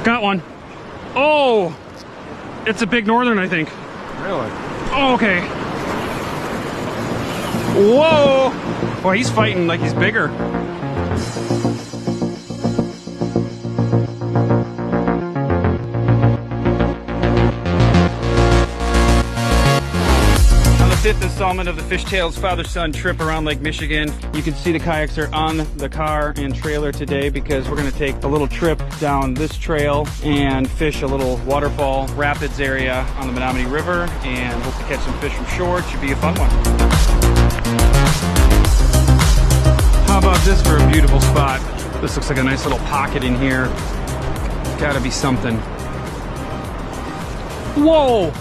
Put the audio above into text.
Got one. Oh, it's a big northern, I think. Really? Oh, okay. Whoa! Boy, he's fighting like he's bigger. Fifth installment of the Fishtails father-son trip around Lake Michigan. You can see the kayaks are on the car and trailer today because we're going to take a little trip down this trail and fish a little waterfall rapids area on the Menominee River and hope to catch some fish from shore. It should be a fun one. How about this for a beautiful spot? This looks like a nice little pocket in here. Gotta be something. Whoa!